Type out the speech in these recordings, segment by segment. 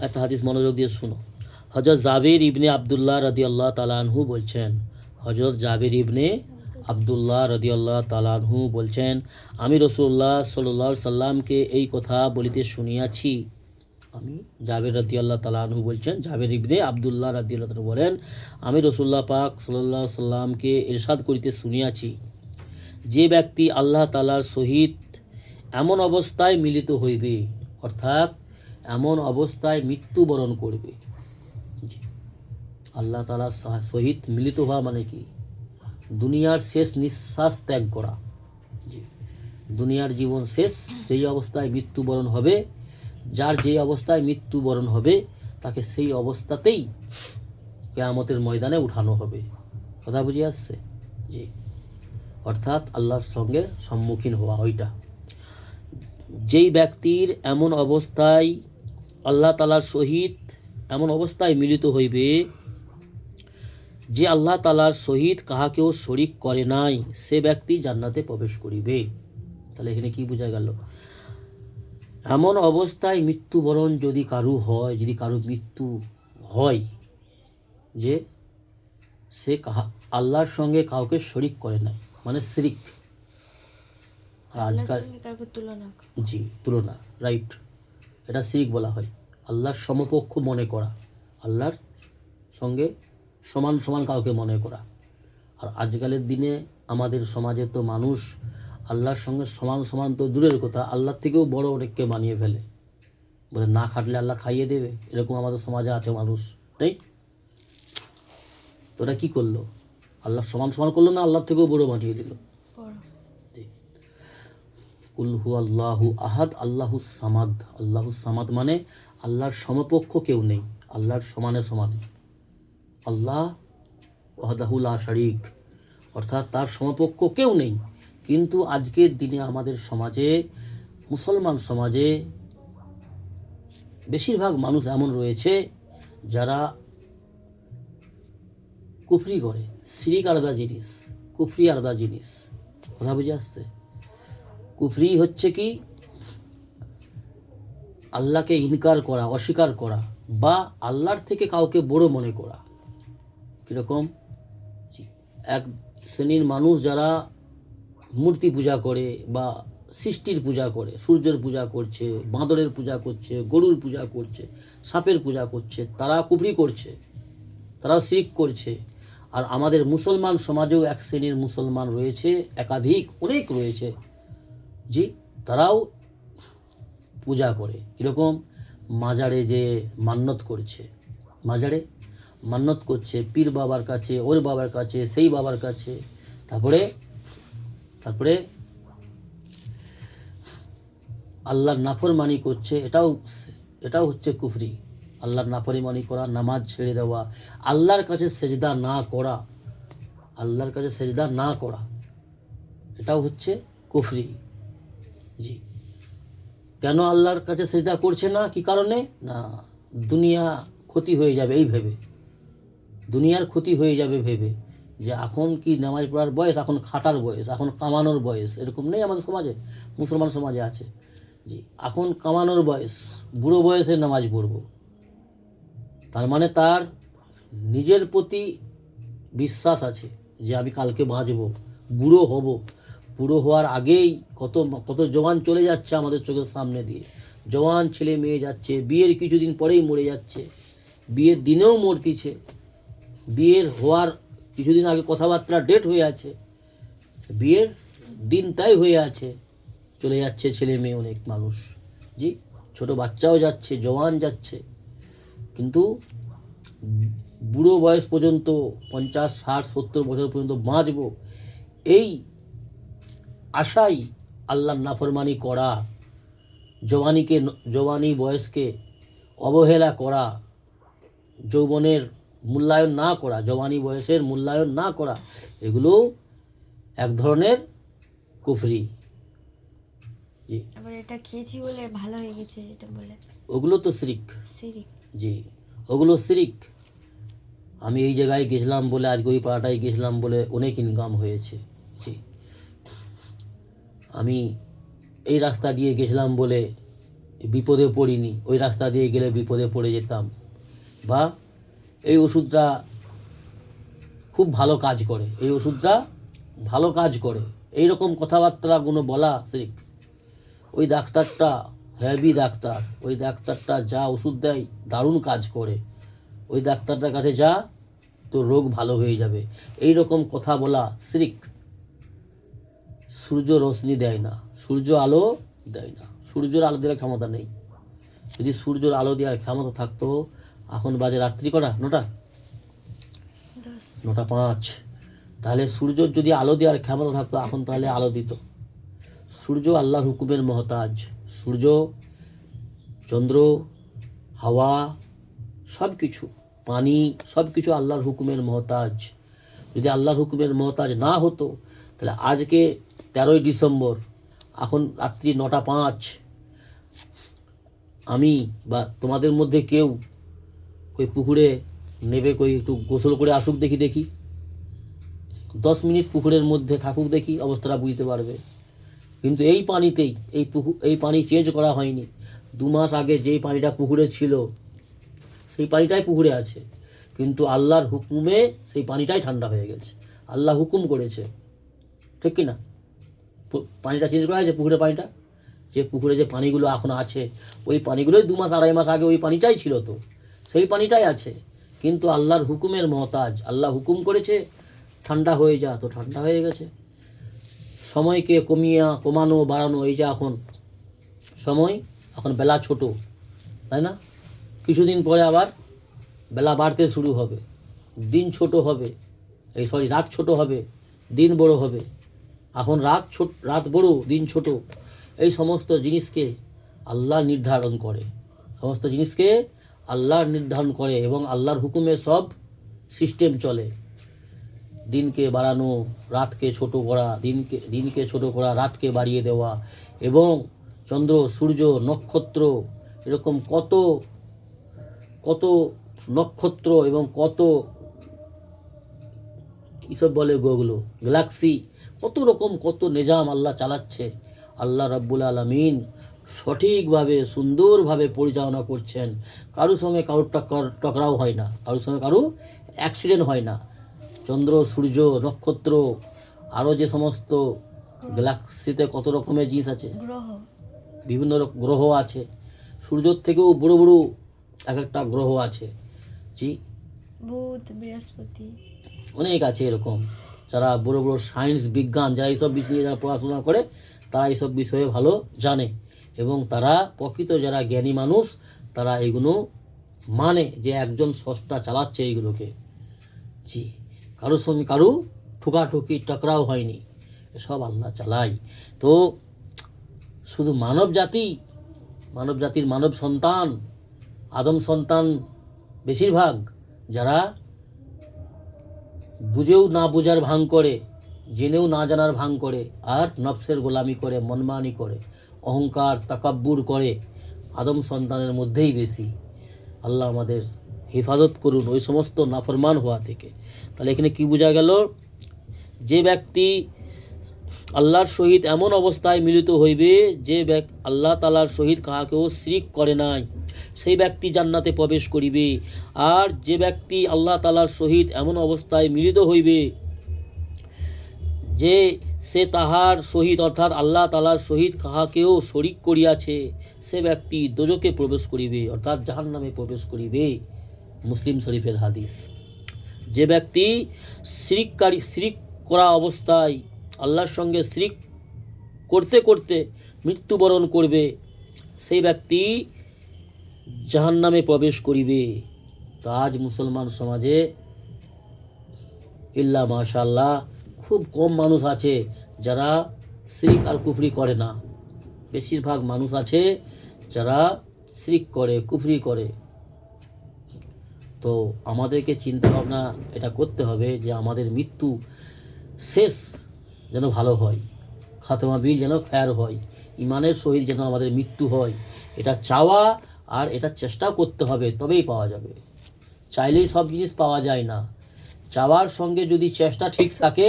একটা হাদিস মনোযোগ দিয়ে শুনো। হযরত জাবির ইবনে আব্দুল্লাহ রাদিয়াল্লাহু তাআলা আনহু বলছেন, হযরত জাবির ইবনে আব্দুল্লাহ রাদিয়াল্লাহু তাআলা আনহু বলছেন, আমি রাসূলুল্লাহ সাল্লাল্লাহু আলাইহি সাল্লামকে এই কথা বলিতে শুনিয়াছি। আমি জাবির রাদিয়াল্লাহু তাআলা আনহু বলছেন, জাবির ইবনে আব্দুল্লাহ রাদিয়াল্লাহু তাআলা বলেন, আমি রাসূলুল্লাহ পাক সাল্লাল্লাহু আলাইহি সাল্লামকে ইরশাদ করিতে শুনিয়াছি, যে ব্যক্তি আল্লাহ তাআলার সহিত এমন অবস্থায় মিলিত হইবে, অর্থাৎ এমন অবস্থায় মৃত্যুবরণ করবে। আল্লাহ তাআলার সহিত মিলিত হওয়া মানে কি? দুনিয়ার শেষ নিঃশ্বাস ত্যাগ করা। দুনিয়ার জীবন শেষ, যেই অবস্থায় মৃত্যুবরণ হবে, যার যেই অবস্থায় মৃত্যুবরণ হবে তাকে সেই অবস্থাতেই কিয়ামতের ময়দানে উঠানো হবে। কথা বুঝে আসছে? জি, অর্থাৎ আল্লাহর সঙ্গে সম্মুখীন হওয়া। ওইটা যেই ব্যক্তির এমন অবস্থায় আল্লাহ তাআলার সহিত এমন অবস্থায় মিলিত হইবে যে আল্লাহ তাআলার সহিত কাহাকেও শরীক করে নাই, সে ব্যক্তি জান্নাতে প্রবেশ করিবে। তাহলে এখানে কি বোঝা গেল? এমন অবস্থায় মৃত্যুবরণ যদি কারু হয়, যদি কারো মৃত্যু হয় যে সে আল্লাহর সঙ্গে কাউকে শরীক করে নাই, মানে শিরক। আর আজকাল জি, তুলনা, রাইট, এটা শিরক বলা হয়। আল্লাহর সমপক্ষ মনে করা, আল্লাহর সঙ্গে সমান সমান কাউকে মনে করা। আর আজকালের দিনে আমাদের সমাজে তো মানুষ আল্লাহর সঙ্গে সমান সমান তো দূরের কথা, আল্লাহর থেকেও বড় অনেককে বানিয়ে ফেলে, বলে না খাটলে আল্লাহ খাইয়ে দেবে। এরকম আমাদের সমাজে আছে মানুষ, তাই? তো ওরা কী করলো? আল্লাহ সমান সমান করলো না, আল্লাহর থেকেও বড় বানিয়ে দিল। কুল হু আল্লাহু আহাদ আল্লাহু সামাদ। আল্লাহু সামাদ মানে আল্লাহর সমপক্ষ কেউ নেই, আল্লাহর সমানে সমানে। আল্লাহ ওয়াহদাহু লা শারীক, অর্থাৎ তার সমপক্ষ কেউ নেই। কিন্তু আজকের দিনে আমাদের সমাজে, মুসলমান সমাজে বেশিরভাগ মানুষ এমন রয়েছে যারা কুফরি করে। শিরিক আলাদা জিনিস, কুফরি আলাদা জিনিস। কথা বুঝে আসছে? কুফরি হচ্ছে কি? আল্লাহকে ইনকার করা, অস্বীকার করা, বা আল্লাহর থেকে কাউকে বড় মনে করা। কীরকম? এক শ্রেণীর মানুষ যারা মূর্তি পূজা করে বা সৃষ্টির পূজা করে, সূর্যের পূজা করছে, বাঁদরের পূজা করছে, গরুর পূজা করছে, সাপের পূজা করছে, তারা কুফরি করছে, তারা শিরক করছে। আর আমাদের মুসলমান সমাজেও এক শ্রেণীর মুসলমান রয়েছে, একাধিক, অনেক রয়েছে, জি, তারাও পূজা করে। কীরকম? মাজারে যে মান্নত করছে, মাজারে মান্নত করছে পীর বাবার কাছে, ওর বাবার কাছে, সেই বাবার কাছে। তারপরে আল্লাহর নাফরমানি করছে। এটাও হচ্ছে কুফরি। আল্লাহর নাফরমানি করা, নামাজ ছেড়ে দেওয়া, আল্লাহর কাছে সেজদা না করা, আল্লাহর কাছে সেজদা না করা, এটাও হচ্ছে কুফরি। জি, কেন আল্লাহর কাছে সেজদা করছে না? কি কারণে? না, দুনিয়া ক্ষতি হয়ে যাবে এই ভেবে, দুনিয়ার ক্ষতি হয়ে যাবে ভেবে, যে এখন কি নামাজ পড়ার বয়স, এখন খাটার বয়স, এখন কামানোর বয়স। এরকম নেই আমাদের সমাজে? মুসলমান সমাজে আছে। জি, এখন কামানোর বয়স, বুড়ো বয়সে নামাজ পড়ব। তার মানে তার নিজের প্রতি বিশ্বাস আছে যে আমি কালকে বাঁচব, বুড়ো হব। বুড়ো হওয়ার আগেই কত জওয়ান চলে যাচ্ছে আমাদের চোখের সামনে দিয়ে। জওয়ান ছেলে মেয়ে যাচ্ছে, বিয়ের কিছুদিন পরেই মরে যাচ্ছে, বিয়ের দিনেও মরতিছে, বিয়ের হওয়ার কিছুদিন আগে কথাবার্তা ডেট হয়ে আছে, বিয়ের দিন তাই হয়ে আছে, চলে যাচ্ছে ছেলে মেয়ে অনেক মানুষ। জি, ছোট বাচ্চাও যাচ্ছে, জওয়ান যাচ্ছে। কিন্তু বুড়ো বয়স পর্যন্ত 50, 60, 70 বছর পর্যন্ত বাঁচব, এই আশাই আল্লাহর নাফরমানি করা, জওয়ানি বয়সকে অবহেলা করা, যৌবনের মূল্যায়ন না করা, জওয়ানি বয়সের মূল্যায়ন না করা, এগুলো এক ধরনের কুফরি। জি, আবার এটা খেয়েছি বলে ভালো হয়ে গেছে এটা বলে, ওগুলো তো শিরক। জি, ওগুলো শিরক। আমি এই জায়গায় গেছিলাম বলে, আজকে ওই পাড়াটায় গেছিলাম বলে অনেক ইনকাম হয়েছে। জি, আমি এই রাস্তা দিয়ে গেছিলাম বলে বিপদে পড়িনি, ওই রাস্তা দিয়ে গেলে বিপদে পড়ে যেতাম, বা এই ওষুধটা খুব ভালো কাজ করে, এই ওষুধটা ভালো কাজ করে, এই রকম কথাবার্তাগুলো বলা শিরক। ওই ডাক্তারটা হেভি ডাক্তার, ওই ডাক্তারটা যা ওষুধ দেয় দারুণ কাজ করে, ওই ডাক্তারটার কাছে যা, তো রোগ ভালো হয়ে যাবে, এই রকম কথা বলা শিরক। সূর্য রোশনি দেয় না, সূর্য আলো দেয় না, সূর্যের আলো দেওয়ার ক্ষমতা নেই। যদি সূর্যের আলো দেওয়ার ক্ষমতা থাকতো, এখন বাজে রাত্রি কটা, 9টা, 9:05, তাহলে সূর্যর যদি আলো দেওয়ার ক্ষমতা থাকতো এখন তাহলে আলো দিত। সূর্য আল্লাহর হুকুমের মহতাজ, সূর্য, চন্দ্র, হাওয়া, সব কিছু, পানি, সব কিছু আল্লাহর হুকুমের মহতাজ। যদি আল্লাহর হুকুমের মহতাজ না হতো তাহলে আজকে 13ই ডিসেম্বর, এখন রাত্রি 9:05, আমি বা তোমাদের মধ্যে কেউ কই পুকুরে নেবে, কই একটু গোসল করে আসুক দেখি, 10 মিনিট পুকুরের মধ্যে থাকুক দেখি, অবস্থাটা বুঝতে পারবে। কিন্তু এই পানিতেই, এই পানি চেঞ্জ করা হয়নি। 2 মাস আগে যেই পানিটা পুকুরে ছিল সেই পানিটাই পুকুরে আছে, কিন্তু আল্লাহর হুকুমে সেই পানিটাই ঠান্ডা হয়ে গেছে। আল্লাহ হুকুম করেছে, ঠিক কি না? পানিটা চেঞ্জ করা হয়েছে, পুকুরের পানিটা, যে পুকুরে যে পানিগুলো এখন আছে ওই পানিগুলোই 2 মাস 2.5 মাস আগে ওই পানিটাই ছিল, তো সেই পানিটাই আছে। কিন্তু আল্লাহর হুকুমের মহতাজ, আল্লাহ হুকুম করেছে ঠান্ডা হয়ে যা, তো ঠান্ডা হয়ে গেছে। সময়কে কমানো বাড়ানো, এই যে এখন সময়, এখন বেলা ছোট, তাই না? কিছুদিন পরে আবার বেলা বাড়তে শুরু হবে, দিন ছোট হবে, রাত ছোট হবে, দিন বড় হবে। এখন রাত বড়, দিন ছোট, এই সমস্ত জিনিসকে আল্লাহ নির্ধারণ করে, সমস্ত জিনিসকে আল্লাহ নির্ধারণ করে, এবং আল্লাহর হুকুমে সব সিস্টেম চলে। দিনকে বাড়ানো, রাতকে ছোট করা, দিনকে ছোট করা, রাতকে বাড়িয়ে দেওয়া, এবং চন্দ্র, সূর্য, নক্ষত্র, এরকম কত কত নক্ষত্র এবং কত কিসব বলে গোগুলো, গ্যালাক্সি, কত রকম কত নিজাম আল্লাহ চালাচ্ছে। আল্লাহ রাব্বুল আলামিন সঠিকভাবে সুন্দরভাবে পরিচালনা করছেন। কারোর সঙ্গে কারোর টকরাও হয় না, কারোর সঙ্গে কারো অ্যাক্সিডেন্ট হয় না। চন্দ্র, সূর্য, নক্ষত্র, আরও যে সমস্ত গ্যালাক্সিতে কত রকমের জিনিস আছে, বিভিন্ন গ্রহ আছে, সূর্যর থেকেও বড় বড় এক একটা গ্রহ আছে, জি, বুধ, বৃহস্পতি, অনেক আছে এরকম। যারা বড় বড় সায়েন্স বিজ্ঞান, যারা এইসব বিষয় নিয়ে যারা পড়াশোনা করে, তারা এইসব বিষয়ে ভালো জানে, এবং তারা প্রকৃত যারা জ্ঞানী মানুষ, তারা এগুলো মানে যে একজন স্রষ্টা চালাচ্ছে এইগুলোকে, জি, কারোর সঙ্গে কারো ঠুকাঠুকি টকরাও হয়নি, এসব আল্লাহ চালাই। তো শুধু মানব জাতির মানব সন্তান, আদম সন্তান বেশিরভাগ যারা বুঝেও না বোঝার ভান করে, জেনেও না জানার ভান করে, আর নফসের গোলামি করে, মনমানি করে, অহংকার তাকাব্বুর করে, আদম সন্তানের মধ্যেই বেশি। আল্লাহ আমাদের হেফাজত করুন ওই সমস্ত নাফরমান হওয়া থেকে। তাহলে এখানে কি বোঝা গেল? যে ব্যক্তি আল্লাহর সহিত এমন অবস্থায় মিলিত হইবে যে আল্লাহ তাআলার সহিত কাহাকেও শিরক করে নাই, সেই ব্যক্তি জান্নাতে প্রবেশ করিবে। আর যে ব্যক্তি আল্লাহ তাআলার সহিত এমন অবস্থায় মিলিত হইবে যে সে তাহার সহিত অর্থাৎ আল্লাহ তাআলার সহিত কাহাকেও শরিক করিয়াছে, সে ব্যক্তি দোজকে প্রবেশ করিবে, অর্থাৎ জাহান্নামে প্রবেশ করিবে। মুসলিম শরীফের হাদিস। যে ব্যক্তি শিরিক করা অবস্থায় আল্লাহর সঙ্গে শিরিক করতে করতে মৃত্যুবরণ করবে, সেই ব্যক্তি জাহান্নামে প্রবেশ করিবে। তো আজ মুসলমান সমাজে ইল্লা মাশাআল্লাহ খুব কম মানুষ আছে যারা শিরিক আর কুফরি করে না। বেশিরভাগ মানুষ আছে যারা শিরিক করে, কুফরি করে। তো আমাদেরকে চিন্তা ভাবনা এটা করতে হবে যে আমাদের মৃত্যু শেষ যেন ভালো হয়, খাতমা বিল যেন খায়ের হয়, ইমানের সহিত যেন আমাদের মৃত্যু হয়, এটা চাওয়া আর এটা চেষ্টাও করতে হবে, তবেই পাওয়া যাবে। চাইলেই সব জিনিস পাওয়া যায় না। চাওয়ার সঙ্গে যদি চেষ্টা ঠিক থাকে,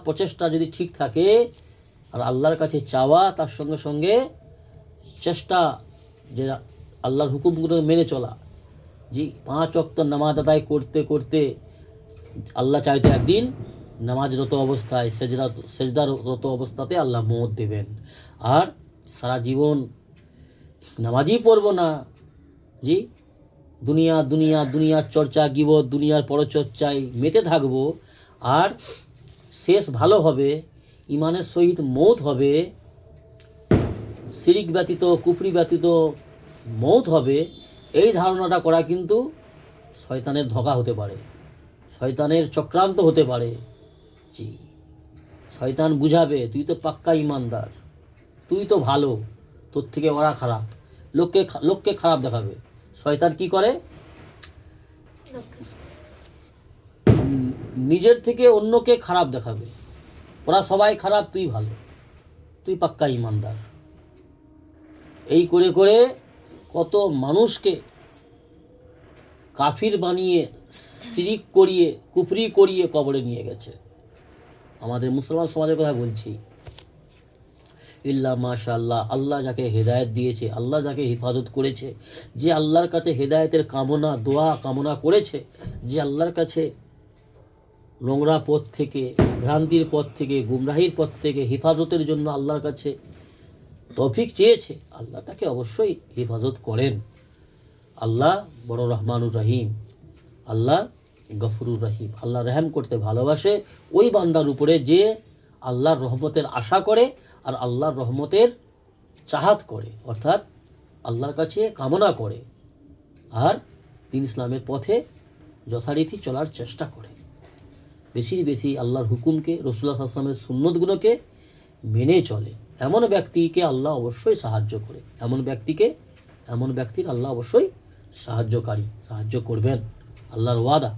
প্রচেষ্টা যদি ঠিক থাকে, আর আল্লাহর কাছে চাওয়া তার সঙ্গে সঙ্গে চেষ্টা, যে আল্লাহর হুকুমগুলো মেনে চলা। জি, 5 ওয়াক্ত নামাজ আদায় করতে করতে আল্লাহ চাইতে একদিন নামাজরত অবস্থায় সেজদারত অবস্থাতে আল্লাহ মওত দেবেন। আর সারা জীবন নামাজই পড়ব না, জি, দুনিয়া দুনিয়া দুনিয়ার চর্চা গীবত, দুনিয়ার পরচর্চায় মেতে থাকব, আর শেষ ভালো হবে, ইমানের সহিত মওত হবে, শিরিক ব্যতীত কুফরি ব্যতীত মওত হবে, এই ধারণাটা করা কিন্তু শয়তানের ধোঁকা হতে পারে, শয়তানের চক্রান্ত হতে পারে। জি, শয়তান বুঝাবে তুই তো পাক্কা ইমানদার, তুই তো ভালো, তোর থেকে ওরা খারাপ, লোককে খারাপ দেখাবে। শয়তান কি করে? নিজের থেকে অন্যকে খারাপ দেখাবে, ওরা সবাই খারাপ, তুই ভালো, তুই পাক্কা ইমানদার। এই করে করে কত মানুষকে কাফির বানিয়ে, শিরিক করিয়ে, কুফরি করিয়ে কবরে নিয়ে গেছে। আমাদের মুসলমান সমাজের কথা বলছি। ইল্লা মাশাআল্লাহ, আল্লাহ যাকে হেদায়েত দিয়েছে, আল্লাহ যাকে হেফাজত করেছে, যে আল্লাহর কাছে হেদায়েতের কামনা দোয়া কামনা করেছে, যে আল্লাহর কাছে নোংরা পথ থেকে, ভ্রান্তির পথ থেকে, গুমরাহির পথ থেকে হেফাজতের জন্য আল্লাহর কাছে তৌফিক চেয়েছে, আল্লাহ তাকে অবশ্যই হেফাজত করেন। আল্লাহ বড় রহমানুর রহিম, আল্লাহ গফুরুর রহিম। আল্লাহ রহম করতে ভালোবাসে ওই বান্দার উপরে যে আল্লাহর রহমতের আশা করে আর আল্লাহর রহমতের চাহাত করে, অর্থাৎ আল্লাহর কাছে কামনা করে আর দিন ইসলামের পথে যথারীতি চলার চেষ্টা করে, বেশি বেশি আল্লাহর হুকুমকে, রাসূলুল্লাহ সাল্লাল্লাহু আলাইহি ওয়াসাল্লামের সুন্নতগুলোকে মেনে চলে, এমন ব্যক্তিকে আল্লাহ অবশ্যই সাহায্য করে, এমন ব্যক্তির আল্লাহ অবশ্যই সাহায্য করবেন, আল্লাহর ওয়াদা।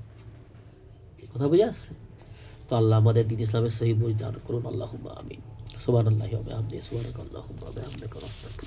কথা বুঝে আসছে? তো আল্লাহ আমাদের দিন ইসলামের সহি বুঝ দান করুন। আল্লাহুম্মা আমিন। সুবহানাল্লাহি ওয়া বিহামদিহি, সুবহানাকাল্লাহুম্মা ওয়া বিহামদিকা।